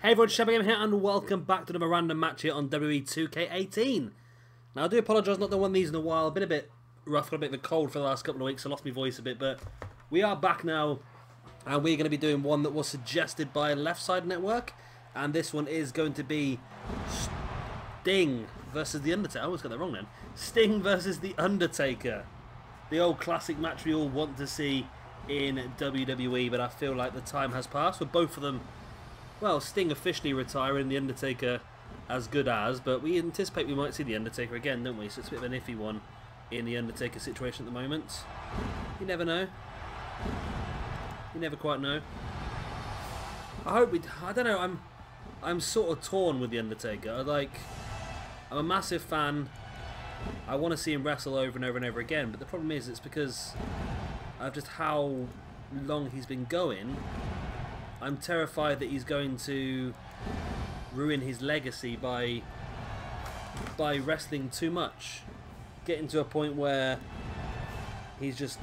Hey everyone, Shabba here and welcome back to another random match here on WWE 2K18. Now I do apologise, not done one of these in a while, been a bit rough, got a bit of a cold for the last couple of weeks, I lost my voice a bit, but we are back now and we're going to be doing one that was suggested by Left Side Network, and this one is going to be Sting versus The Undertaker. I always got that wrong then. Sting versus The Undertaker. The old classic match we all want to see in WWE, but I feel like the time has passed for both of them. Well, Sting officially retiring, The Undertaker as good as, but we anticipate we might see The Undertaker again, don't we? So it's a bit of an iffy one in The Undertaker situation at the moment. You never know. You never quite know. I don't know, I'm sort of torn with The Undertaker. I'm a massive fan. I want to see him wrestle over and over and over again, but the problem is it's because of just how long he's been going. I'm terrified that he's going to ruin his legacy by wrestling too much. Getting to a point where he's just...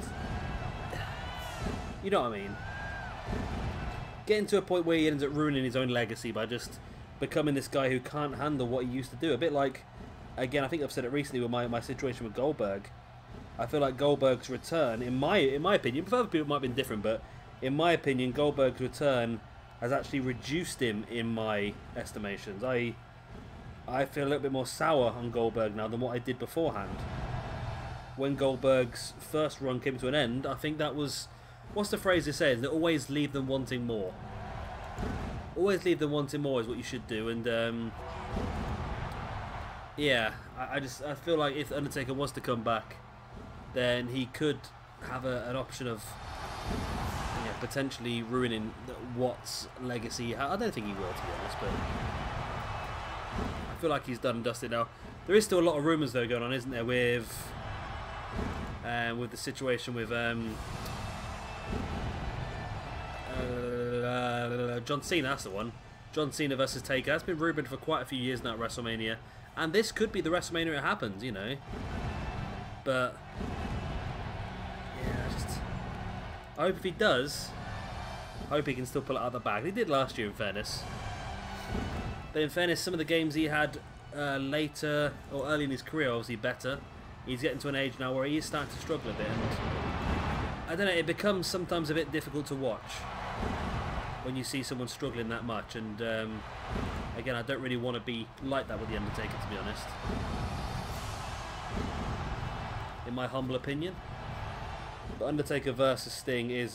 You know what I mean? Getting to a point where he ends up ruining his own legacy by just becoming this guy who can't handle what he used to do. A bit like, again, I think I've said it recently with my situation with Goldberg. I feel like Goldberg's return, in my opinion, for other people it might have been different, but in my opinion, Goldberg's return has actually reduced him in my estimations. I feel a little bit more sour on Goldberg now than what I did beforehand. When Goldberg's first run came to an end, I think that was... What's the phrase it says? That always leave them wanting more. Always leave them wanting more is what you should do, and yeah, I feel like if Undertaker was to come back, then he could have an option of potentially ruining Watt's legacy. I don't think he will, to be honest, but I feel like he's done and dusted now. There is still a lot of rumours though going on, isn't there, with the situation with John Cena. That's the one. John Cena versus Taker. That's been rumoured for quite a few years now at WrestleMania, and this could be the WrestleMania it happens, you know. But I hope if he does, I hope he can still pull it out of the bag. He did last year, in fairness. But in fairness, some of the games he had later or early in his career, obviously better. He's getting to an age now where he is starting to struggle a bit, and I don't know, it becomes sometimes a bit difficult to watch when you see someone struggling that much. And again, I don't really want to be like that with The Undertaker, to be honest, in my humble opinion. But Undertaker versus Sting is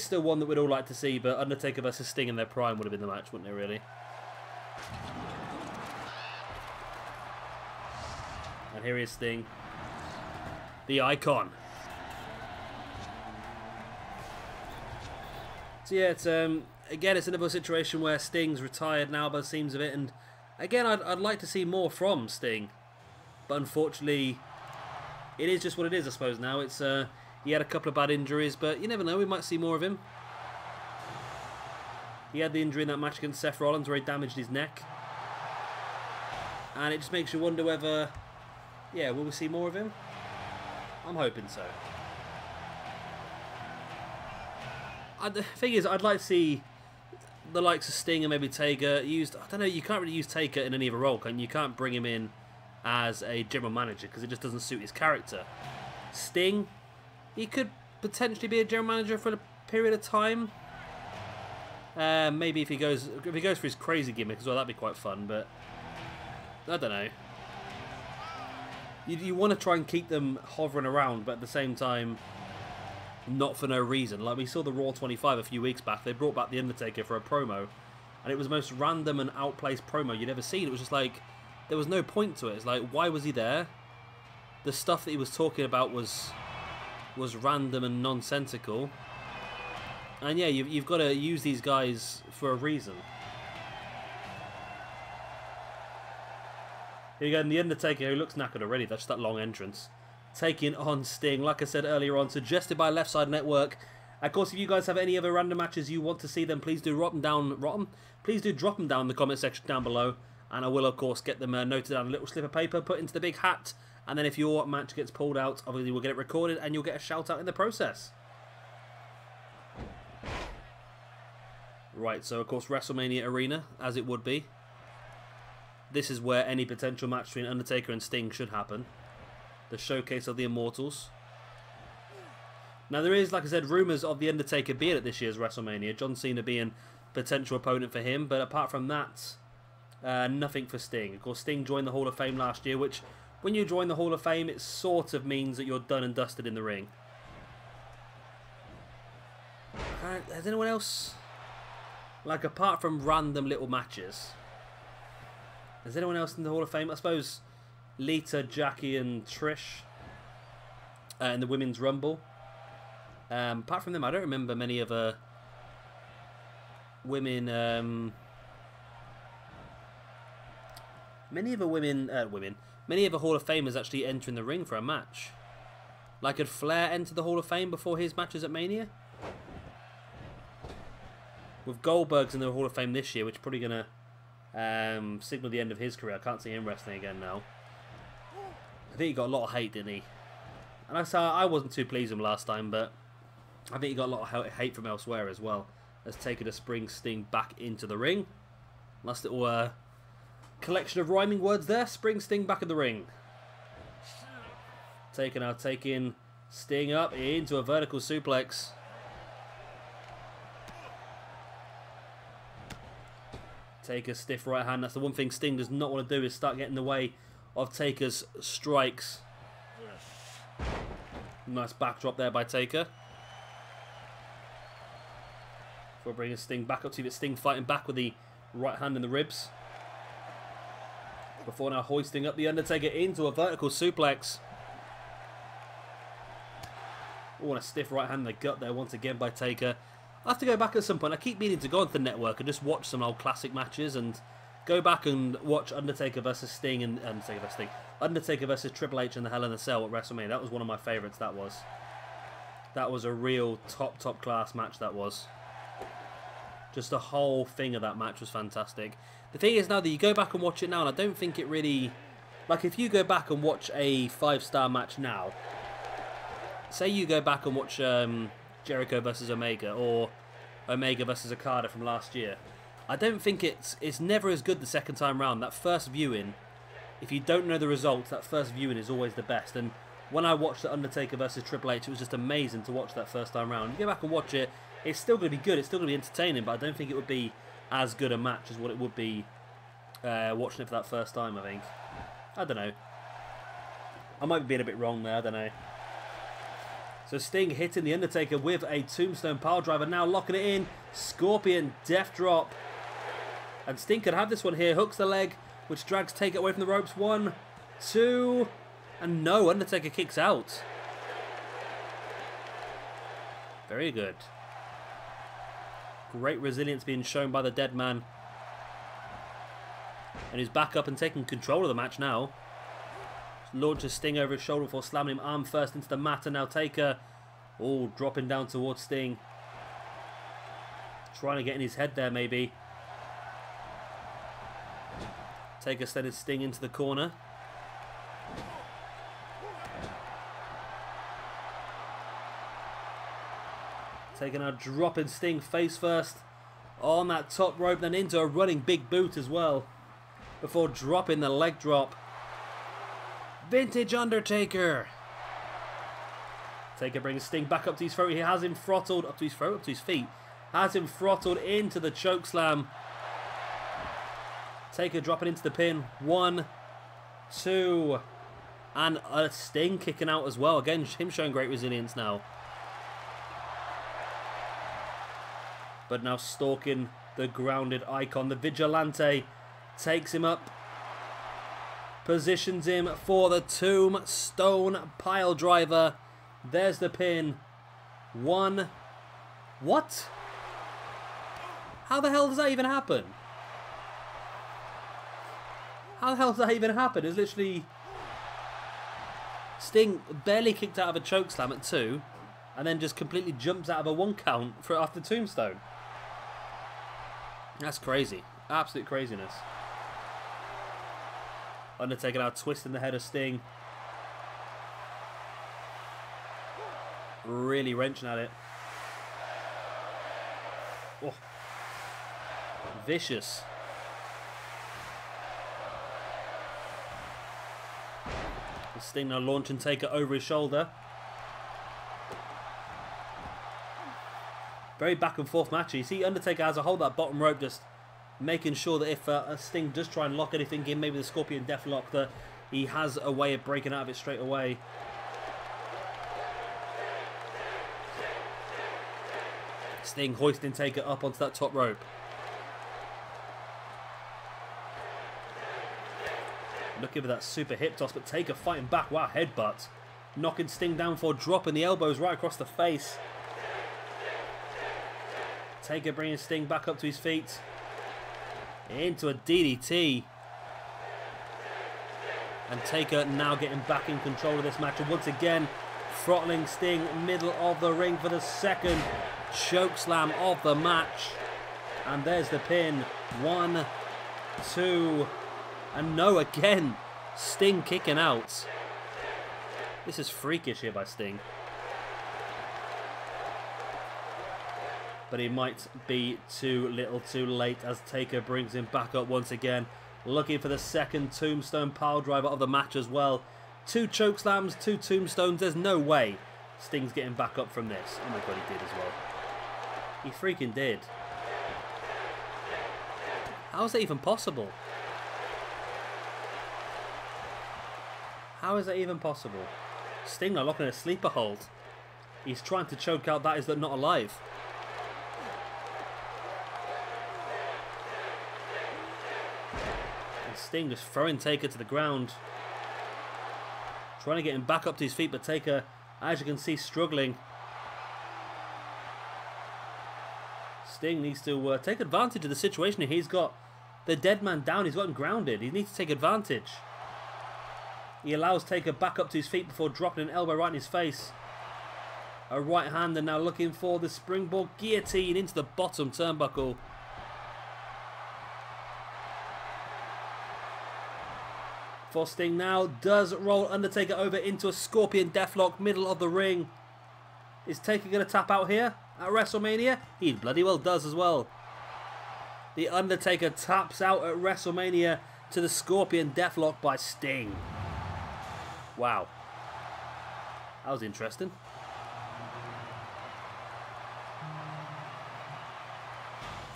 still one that we'd all like to see, but Undertaker versus Sting in their prime would have been the match, wouldn't it, really? And here is Sting, the icon. So yeah, it's again, it's another situation where Sting's retired now by the seams of it, and again, I'd like to see more from Sting. But unfortunately, it is just what it is, I suppose, now. It's he had a couple of bad injuries, but you never know, we might see more of him. He had the injury in that match against Seth Rollins where he damaged his neck. And it just makes you wonder whether, yeah, will we see more of him? I'm hoping so. The thing is, I'd like to see the likes of Sting and maybe Taker used. I don't know, you can't really use Taker in any other role, can you? You can't bring him in as a general manager because it just doesn't suit his character. Sting, he could potentially be a general manager for a period of time. Maybe if he goes for his crazy gimmick as well, that'd be quite fun. But I don't know. You want to try and keep them hovering around, but at the same time, not for no reason. Like we saw the Raw 25 a few weeks back. They brought back The Undertaker for a promo, and it was the most random and outplaced promo you'd ever seen. It was just like, there was no point to it. It's like, why was he there? The stuff that he was talking about was random and nonsensical. And yeah, you've got to use these guys for a reason. Here you go, and The Undertaker, who looks knackered already. That's just that long entrance. Taking on Sting, like I said earlier on, suggested by Left Side Network. Of course, if you guys have any other random matches you want to see, then please do drop them down. Please do drop them down in the comment section down below. And I will, of course, get them noted down on a little slip of paper, put into the big hat. And then if your match gets pulled out, obviously we'll get it recorded and you'll get a shout out in the process. Right, so of course WrestleMania Arena, as it would be. This is where any potential match between Undertaker and Sting should happen. The showcase of the Immortals. Now there is, like I said, rumours of the Undertaker being at this year's WrestleMania. John Cena being potential opponent for him, but apart from that, nothing for Sting. Of course, Sting joined the Hall of Fame last year, which, when you join the Hall of Fame, it sort of means that you're done and dusted in the ring. Has anyone else, like, apart from random little matches, is anyone else in the Hall of Fame? I suppose Lita, Jackie and Trish in the Women's Rumble. Apart from them, I don't remember many other women. Many other Hall of Famers actually entering the ring for a match. Like, had Flair enter the Hall of Fame before his matches at Mania? With Goldberg's in the Hall of Fame this year, which is probably going to signal the end of his career. I can't see him wrestling again now. I think he got a lot of hate, didn't he? And I wasn't too pleased with him last time, but I think he got a lot of hate from elsewhere as well. Has taken a spring Sting back into the ring. Last little collection of rhyming words there. Spring Sting back in the ring. Taking Sting up into a vertical suplex. Taker stiff right hand. That's the one thing Sting does not want to do, is start getting in the way of Taker's strikes. Nice backdrop there by Taker. For bringing Sting back up to it. Sting fighting back with the right hand in the ribs. Before now hoisting up the Undertaker into a vertical suplex. Oh, and a stiff right hand in the gut there once again by Taker. I have to go back at some point. I keep meaning to go onto the network and just watch some old classic matches and go back and watch Undertaker versus Sting and Undertaker versus Triple H in the Hell in a Cell at WrestleMania. That was one of my favourites. That was a real top class match. That was. Just the whole thing of that match was fantastic. The thing is now that you go back and watch it now, and I don't think it really, like, if you go back and watch a 5-star match now, say you go back and watch Jericho versus Omega or Omega versus Okada from last year, I don't think it's never as good the second time round. That first viewing, if you don't know the results, that first viewing is always the best. And when I watched the Undertaker versus Triple H, it was just amazing to watch that first time round. You go back and watch it, it's still going to be good, it's still going to be entertaining, but I don't think it would be as good a match as what it would be watching it for that first time, I think. I don't know. I might be being a bit wrong there, I don't know. So Sting hitting the Undertaker with a tombstone piledriver, now locking it in. Scorpion death drop. And Sting could have this one here. Hooks the leg, which drags Taker away from the ropes. 1, 2, and no, Undertaker kicks out. Very good. Great resilience being shown by the dead man. And he's back up and taking control of the match now. Launches Sting over his shoulder before slamming him arm first into the mat, and now Taker, oh, dropping down towards Sting. Trying to get in his head there, maybe. Taker sending Sting into the corner. Taker now dropping Sting face first on that top rope, then into a running big boot as well, before dropping the leg drop. Vintage Undertaker. Taker brings Sting back up to his throat. He has him throttled up to his throat, up to his feet. Has him throttled into the chokeslam. Taker dropping into the pin. 1, 2, and a Sting kicking out as well. Again, him showing great resilience now. But now stalking the grounded icon. The Vigilante takes him up. Positions him for the tombstone pile driver. There's the pin. 1. What? How the hell does that even happen? How the hell does that even happen? It's literally Sting barely kicked out of a chokeslam at 2, and then just completely jumps out of a 1 count for after tombstone. That's crazy. Absolute craziness. Undertaker now twisting the head of Sting. Really wrenching at it. Oh. Vicious. Sting now launching Taker over his shoulder. Very back and forth match. You see Undertaker has a hold that bottom rope, just making sure that if Sting does try and lock anything in, maybe the Scorpion Deathlock, that he has a way of breaking out of it straight away. Sting hoisting Taker up onto that top rope. Looking for that super hip toss, but Taker fighting back. Wow, headbutt. Knocking Sting down for dropping the elbows right across the face. Taker bringing Sting back up to his feet. Into a DDT. And Taker now getting back in control of this match. And once again, throttling Sting middle of the ring for the second choke slam of the match. And there's the pin. 1, 2... and no again. Sting kicking out. This is freakish here by Sting. But he might be too little too late as Taker brings him back up once again. Looking for the second tombstone piledriver of the match as well. 2 choke slams, 2 tombstones. There's no way Sting's getting back up from this. Oh my god, he did as well. He freaking did. How is that even possible? How is that even possible? Sting now locking a sleeper hold. He's trying to choke out that is not alive. And Sting just throwing Taker to the ground. Trying to get him back up to his feet, but Taker, as you can see, struggling. Sting needs to take advantage of the situation here. He's got the dead man down. He's gotten grounded. He needs to take advantage. He allows Taker back up to his feet before dropping an elbow right in his face. A right hand, and now looking for the springboard guillotine into the bottom turnbuckle. For Sting now does roll Undertaker over into a Scorpion Deathlock middle of the ring. Is Taker going to tap out here at WrestleMania? He bloody well does as well. The Undertaker taps out at WrestleMania to the Scorpion Deathlock by Sting. Wow. That was interesting.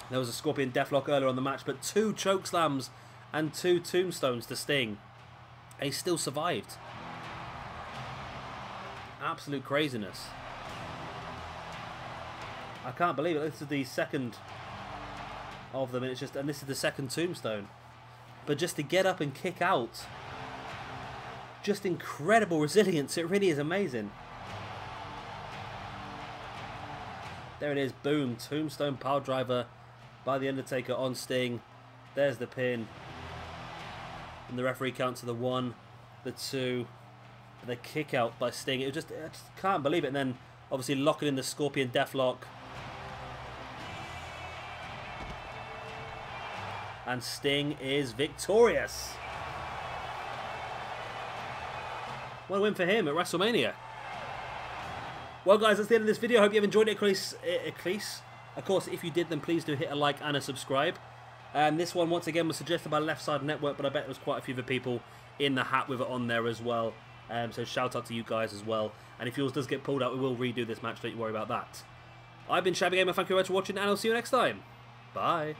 There was a Scorpion Deathlock earlier on the match, but 2 choke slams and 2 tombstones to Sting. And he still survived. Absolute craziness. I can't believe it. This is the second of them, and this is the second tombstone. But just to get up and kick out. Just incredible resilience. It really is amazing. There it is. Boom. Tombstone piledriver by the Undertaker on Sting. There's the pin. And the referee counts to the 1, the 2, the kick out by Sting. I just can't believe it. And then obviously locking in the Scorpion Deathlock. And Sting is victorious. What a win for him at WrestleMania. Well, guys, that's the end of this video. I hope you have enjoyed it. Of course, if you did, then please do hit a like and a subscribe. And this one, once again, was suggested by Left Side Network, but I bet there was quite a few other people in the hat with it on there as well. So shout out to you guys as well. And if yours does get pulled out, we will redo this match. Don't you worry about that. I've been Shabby Gamer. Thank you very much for watching, and I'll see you next time. Bye.